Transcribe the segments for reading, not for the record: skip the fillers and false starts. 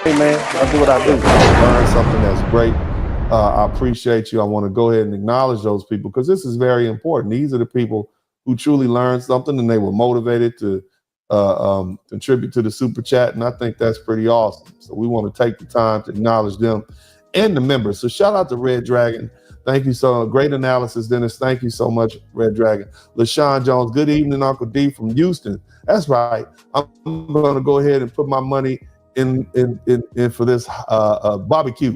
Hey man, I do what I do. Learn something that's great. I appreciate you. I want to go ahead and acknowledge those people because this is very important. These are the people who truly learned something and they were motivated to contribute to the super chat. And I think that's pretty awesome. So we want to take the time to acknowledge them and the members. So shout out to Red Dragon. Thank you so great analysis, Dennis. Thank you so much, Red Dragon. LaShawn Jones, good evening, Uncle D from Houston. That's right. I'm going to go ahead and put my money in for this barbecue.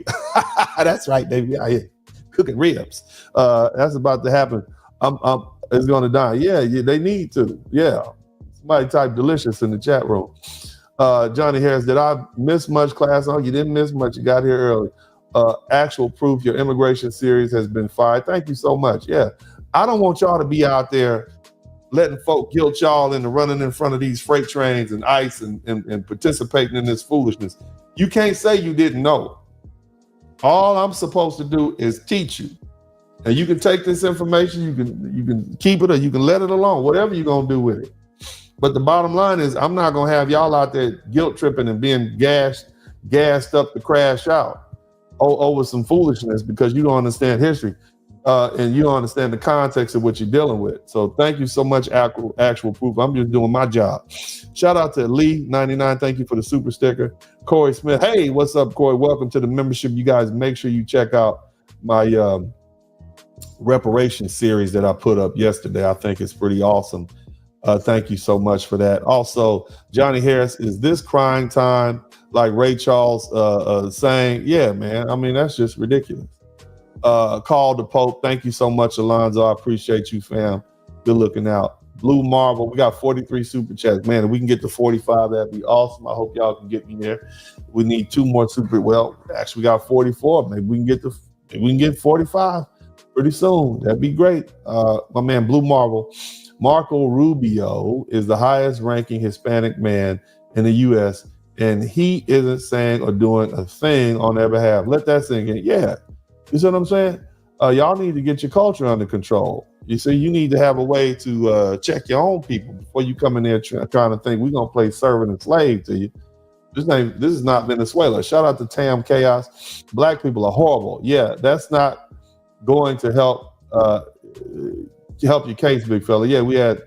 That's right, baby. I here cooking ribs. That's about to happen. It's going to die. Yeah, they need to. Yeah. Somebody type delicious in the chat room. Johnny Harris, did I miss much class? Oh, you didn't miss much. You got here early. Actual proof your immigration series has been fired. Thank you so much. Yeah. I don't want y'all to be out there letting folk guilt y'all into running in front of these freight trains and ICE and participating in this foolishness. You can't say you didn't know. All I'm supposed to do is teach you. And you can take this information, you can keep it or you can let it alone, whatever you're gonna do with it. But the bottom line is I'm not gonna have y'all out there guilt tripping and being gassed up to crash out over some foolishness because you don't understand history. And you don't understand the context of what you're dealing with. So thank you so much, actual proof. I'm just doing my job. Shout out to Lee99. Thank you for the super sticker. Corey Smith. Hey, what's up, Corey? Welcome to the membership. You guys make sure you check out my reparation series that I put up yesterday. I think it's pretty awesome. Thank you so much for that. Also, Johnny Harris, is this crying time like Ray Charles saying? Yeah, man. I mean, that's just ridiculous. Call the Pope. Thank you so much, Alonzo. I appreciate you, fam. Good looking out. Blue Marvel. We got 43 super chats. Man, if we can get to 45, that'd be awesome. I hope y'all can get me there. We need 2 more super. Well, actually, we got 44. Maybe we can get 45 pretty soon. That'd be great. My man, Blue Marvel. Marco Rubio is the highest ranking Hispanic man in the U.S., and he isn't saying or doing a thing on their behalf. Let that sink in. Yeah. You see what I'm saying? Y'all need to get your culture under control. You see, you need to have a way to check your own people before you come in there trying to think we're going to play servant and slave to you. This is not Venezuela. Shout out to Tam Chaos. Black people are horrible. Yeah, that's not going to help your case, big fella. Yeah, we had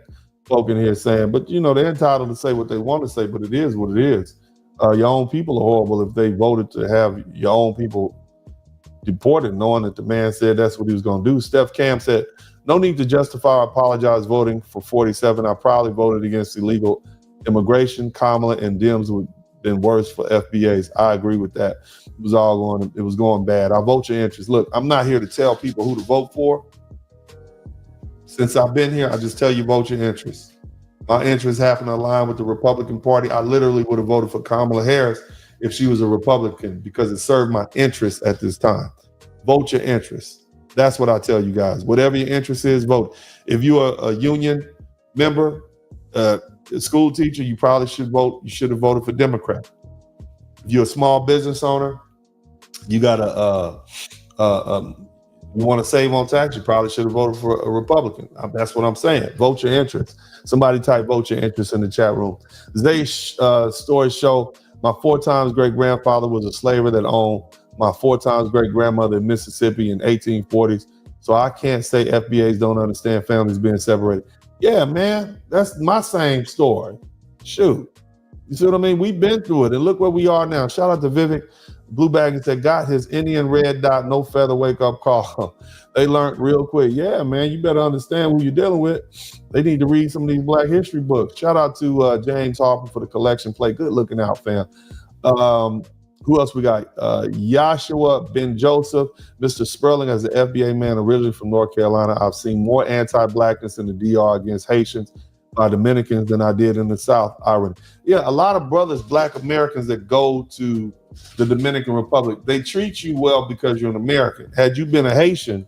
folk in here saying, but they're entitled to say what they want to say, but it is what it is. Your own people are horrible if they voted to have your own people deported, knowing that the man said that's what he was going to do. Steph Cam said, no need to justify or apologize voting for 47. I probably voted against illegal immigration. Kamala and Dems would have been worse for FBAs. I agree with that. It was going bad. I vote your interest. Look, I'm not here to tell people who to vote for. Since I've been here, I just tell you vote your interest. My interests happen to align with the Republican Party. I literally would have voted for Kamala Harris if she was a Republican because it served my interests at this time. Vote your interests. That's what I tell you guys. Whatever your interest is, vote. If you're a union member, a school teacher, you probably should vote. You should have voted for Democrat. If you're a small business owner, you got you want to save on tax, you probably should have voted for a Republican. That's what I'm saying. Vote your interest. Somebody type vote your interest in the chat room. Zay's stories show my 4 times great grandfather was a slaver that owned my 4 times great grandmother in Mississippi in 1840s. So I can't say FBAs don't understand families being separated. Yeah, man, that's my same story. Shoot. You see what I mean? We've been through it and look where we are now. Shout out to Vivek. Blue Bag said, got his Indian red dot, no feather wake up call. They learned real quick. Yeah, man, you better understand who you're dealing with. They need to read some of these Black history books. Shout out to James Harper for the collection plate. Good looking out, fam. Who else we got? Yashua Ben Joseph. Mr. Sperling, as the FBA man originally from North Carolina, I've seen more anti-Blackness in the DR against Haitians by Dominicans than I did in the South. Irony. Yeah, a lot of brothers, Black Americans that go to the Dominican Republic, they treat you well because you're an American. Had you been a Haitian,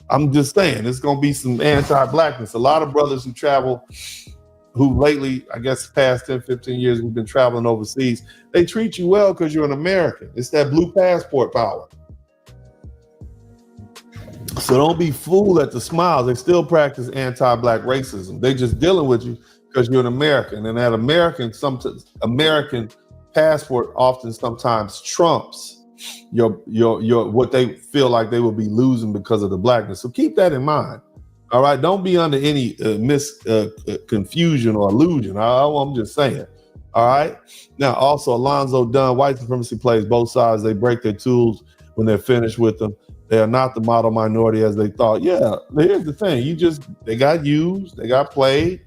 I'm just saying, it's going to be some anti-Blackness. A lot of brothers who travel, who lately, I guess past 10, 15 years, we've been traveling overseas, they treat you well because you're an American. It's that blue passport power. So don't be fooled at the smiles. They still practice anti-Black racism. They just dealing with you because you're an American. And that American passport often sometimes trumps your what they feel like they will be losing because of the blackness. So keep that in mind. All right, don't be under any confusion or illusion. I'm just saying. All right. Now, also, Alonzo Dunn, white supremacy plays both sides. They break their tools when they're finished with them. They are not the model minority as they thought. Yeah, here's the thing. They got used, they got played,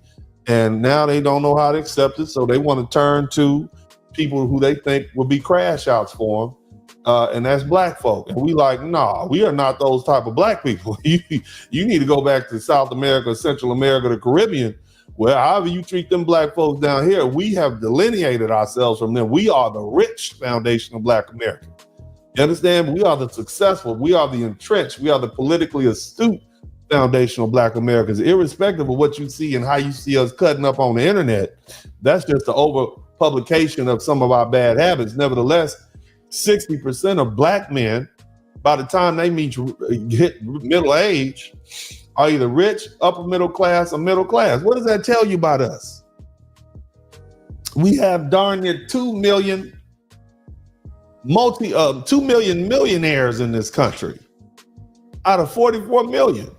and now they don't know how to accept it. So they want to turn to people who they think will be crash outs for them. And that's black folk. And we like, nah, we are not those type of black people. You need to go back to South America, Central America, the Caribbean, where however you treat them black folks down here, we have delineated ourselves from them. We are the rich foundation of black America. You understand? We are the successful, we are the entrenched, we are the politically astute foundational black Americans, irrespective of what you see and how you see us cutting up on the internet. That's just the overpublication of some of our bad habits. Nevertheless, 60% of black men, by the time they hit middle age, are either rich, upper middle class, or middle class. What does that tell you about us? We have darn near 2 million millionaires in this country out of 44 million.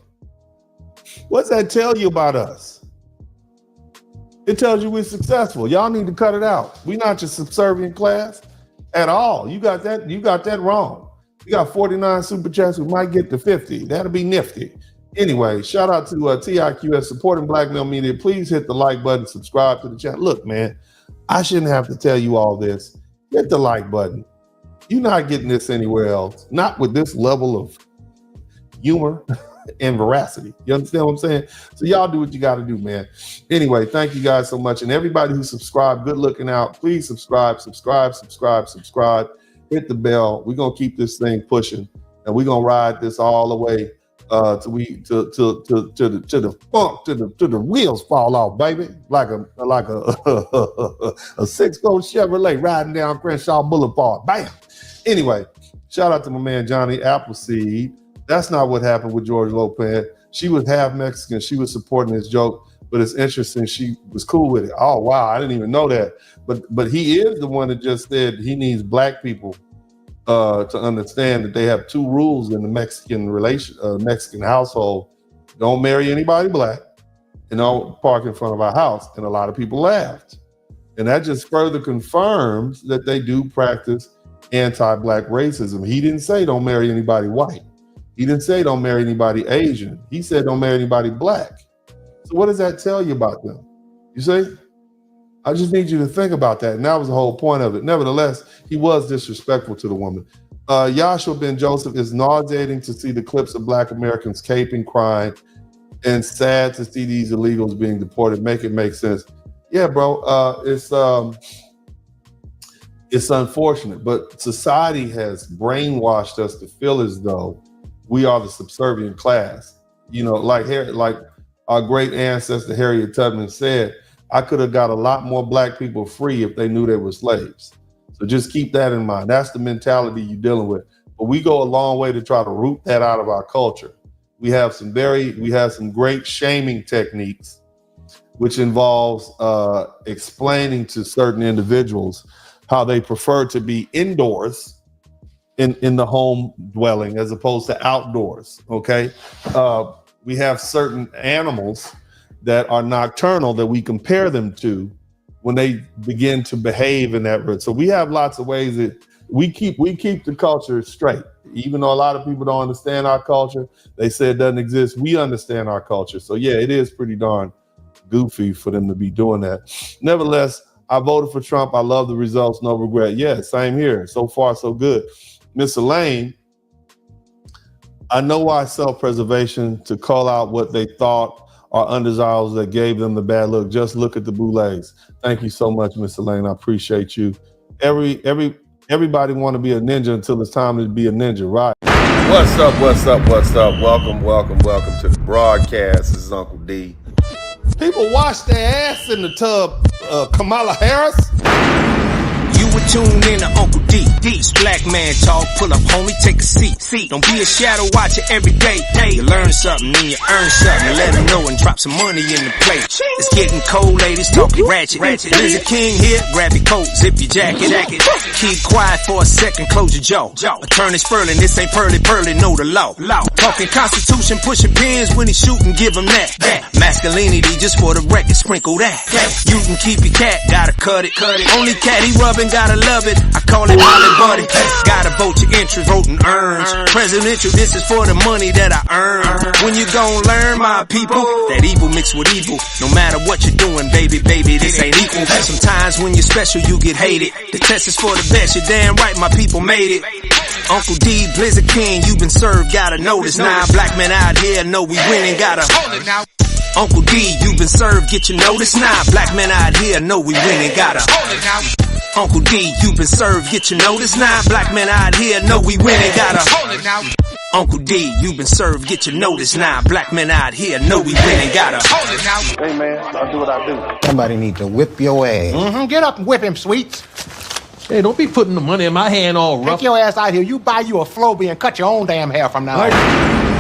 What's that tell you about us? It tells you we're successful. Y'all need to cut it out. We're not your subservient class at all. You got that wrong. You got 49 super chats. We might get to 50. That'll be nifty. Anyway, shout out to TIQS supporting Black Male Media. Please hit the like button, subscribe to the channel. Look, man, I shouldn't have to tell you all this. Hit the like button. You're not getting this anywhere else. Not with this level of humor and veracity. You understand what I'm saying? So y'all do what you got to do, man. Anyway, thank you guys so much. And everybody who subscribed, good looking out. Please subscribe. Hit the bell. We're going to keep this thing pushing. And we're going to ride this all the way to the funk, to the wheels fall off, baby, like a 6-4 Chevrolet riding down Crenshaw Boulevard. Bam. Anyway, shout out to my man Johnny Appleseed. That's not what happened with George Lopez. She was half Mexican. She was supporting his joke, but it's interesting. She was cool with it. Oh wow, I didn't even know that. But he is the one that just said he needs black people to understand that they have two rules in the Mexican Mexican household: don't marry anybody black, and don't park in front of our house. And a lot of people laughed, and that just further confirms that they do practice anti-black racism. He didn't say don't marry anybody white. He didn't say don't marry anybody Asian. He said don't marry anybody black. So what does that tell you about them? You see? I just need you to think about that. And that was the whole point of it. Nevertheless, he was disrespectful to the woman. Yashua Ben Joseph, is nauseating to see the clips of black Americans caping, crying, and sad to see these illegals being deported. Make it make sense. Yeah, bro. It's unfortunate, but society has brainwashed us to feel as though we are the subservient class. You know, like our great ancestor Harriet Tubman said, I could have got a lot more black people free if they knew they were slaves. So just keep that in mind. That's the mentality you're dealing with. But we go a long way to try to root that out of our culture. We have some great shaming techniques, which involves explaining to certain individuals how they prefer to be indoors in the home dwelling as opposed to outdoors. Okay. We have certain animals that are nocturnal that we compare them to when they begin to behave in that way. So we have lots of ways that we keep the culture straight. Even though a lot of people don't understand our culture, they say it doesn't exist. We understand our culture. So yeah, it is pretty darn goofy for them to be doing that. Nevertheless, I voted for Trump. I love the results. No regret. Yeah, same here. So far, so good. Miss Elaine, I know why self-preservation, to call out what they thought are undesirables that gave them the bad look. Just look at the boulets. Thank you so much, Miss Elaine. I appreciate you. Everybody want to be a ninja until it's time to be a ninja, right? What's up? Welcome to the broadcast. This is Uncle D. People wash their ass in the tub, Kamala Harris. You would Tune in to Uncle D. This black man talk, pull up homie, take a seat. Don't be a shadow watcher every day. You learn something, then you earn something. Let them know and drop some money in the plate. It's getting cold, ladies, talking ratchet. Blizzard King here, grab your coat, zip your jacket. Keep quiet for a second, close your jaw. Attorney Spurling, this ain't pearly, know the law. Talking Constitution, pushing pins when he shootin', give him that. Masculinity, just for the record, sprinkle that. You can keep your cat, gotta cut it. Only cat he rubbing, gotta love it. I call it Molly Buddy. Gotta vote your interest, voting earns. Presidential, this is for the money that I earn. When you gon' learn, my people, that evil mixed with evil. No matter what you're doing, baby, this ain't equal. Sometimes when you're special, you get hated. The test is for the best, you're damn right, my people made it. Uncle D, Blizzard King, you been served, gotta notice. Now black men out here know we winning, gotta hold it now. Uncle D, you been served, get your notice now. Black men out here know we winning, gotta hold it now. Uncle D, you been served, get your notice now. Black men out here know we winning, gotta hold it now. Uncle D, you been served, get your notice now. Black men out here know we winning, gotta hold it now. Hey man, I'll do what I do. Somebody need to whip your ass. Get up and whip him, Sweets. Hey, don't be putting the money in my hand all rough. Take your ass out here. You buy you a Flowbee and cut your own damn hair from now on.